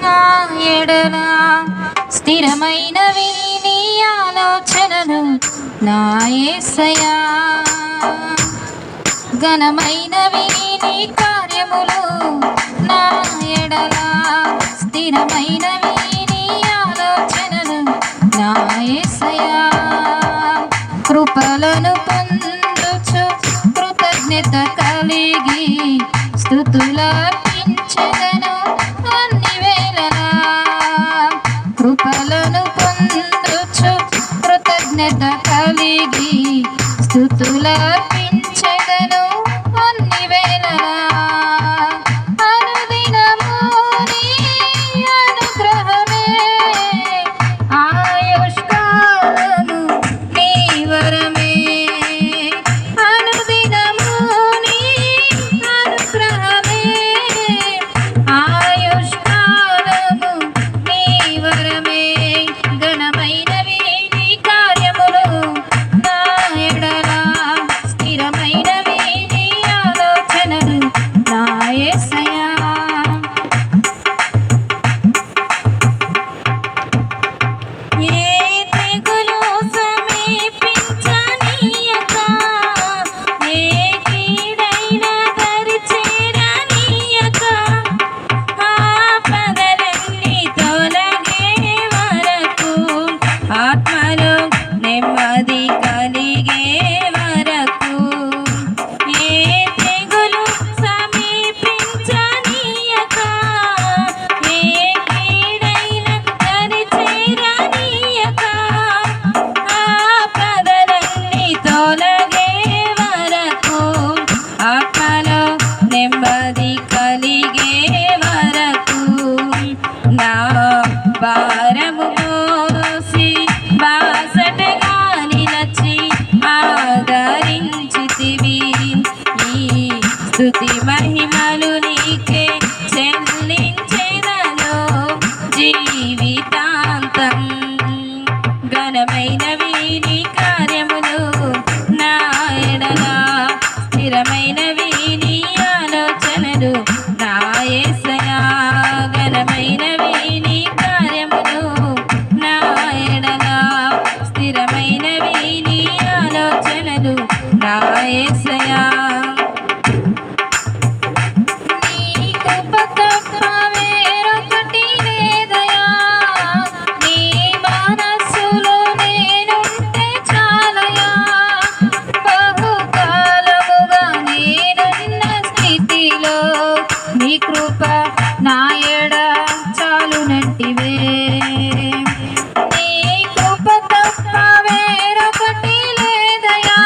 నా ఎడల స్థిరమైనవి నీ ఆలోచనలు నా యేసయ్యా. ఘనమైనవి నీ కార్యములు నా ఎడల స్థిరమైనవి నీ ఆలోచనలు నా యేసయ్యా. కృపలను పొందుచు కృతజ్ఞత కలిగి స్తుతులర్పించెదను అన్ని వేళలా. కృపలను పొందుచు కృతజ్ఞత కలిగి స్తుతులర్పించెదను అన్ని వేళలా. అనుదినము నీ అనుగ్రహమే ఆయుష్కాలము నీ వరమే. అనుదినము నీ అనుగ్రహమే ఆయుష్కాలము నీ వరమే. ఘనమైనవి నీ కార్యములు నా ఎడల స్థిరమైనవి నీ ఆలోచనలు నా యేసయ్యా. ఏ తెగులు సమీపించనీయక, ఏ కీడైన దరి చేరనీయక, ఆపదలన్నీ తొలగే వరకు, ఆత్మలో నెమ్మది కలిగే వరకు. ఏ తెగులు సమీపించనీయక, ఏ కీడైన దరి చేరనీయక, ఆపదలన్నీ తొలగే వరకు, ఆత్మలో నెమ్మది కలిగే వరకు. నా భారము మోసి బాసటగా నిలచి ఆదరించితివి. ఈ స్తుతి మహిమలు నీకే చెల్లించెదను జీవితాంతం. ఘనమైనవి నీ కార్యములు నా ఎడల స్థిరమైనవి నీ ఆలోచనలు నా యేసయ్యా. ఘనమైనవి నీ కార్యములు నా ఎడల స్థిరమైనవి నీ ఆలోచనలు నా యేసయ్యా. నీ కృప తప్ప వేరొకటి లేదయ్యా. నీ మనస్సులో నేనుంటే చాలయ్యా. బహుకాలముగా నేనున్న స్థితిలో నీ కృప నా ఎడ చాలునంటివే. నీ కృప తప్ప వేరొకటి లేదయ్యా.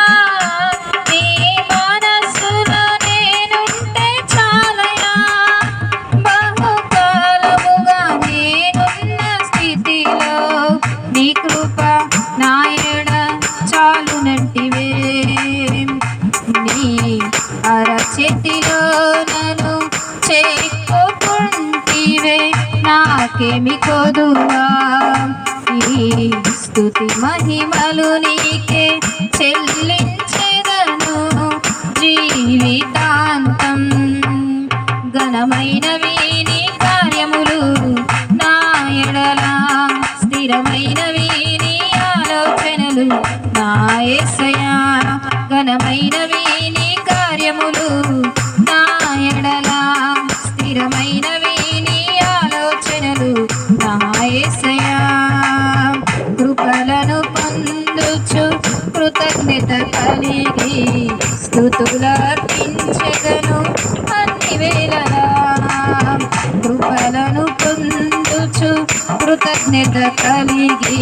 నీ మనస్సులో నేనుంటే చాలయ్యా. బహుకాలముగా నేనున్న స్థితిలో నీ కృప నా ఎడ చాలునంటివే. నీ అరచేతిలో నన్ను చేర్చుకుంటివే, నాకేమి కొదువా. ఈ స్తుతి మహిమలు నీకే చెల్లించెదను జీవితాంతం. ఘనమైనవి నీ కార్యములు నా ఎడల స్థిరమైనవి నీ ఆలోచనలు నా యేసయ్యా. ఘనమైనవి నీ కార్యములు నా ఎడల స్థిరమైనవి నీ ఆలోచనలు నా యేసయ్యా. కృపలను పొందుచు కృతజ్ఞత కలిగి స్తుతులర్పించెదను అన్ని వేళలా. కృపలను పొందుచు కృతజ్ఞత కలిగి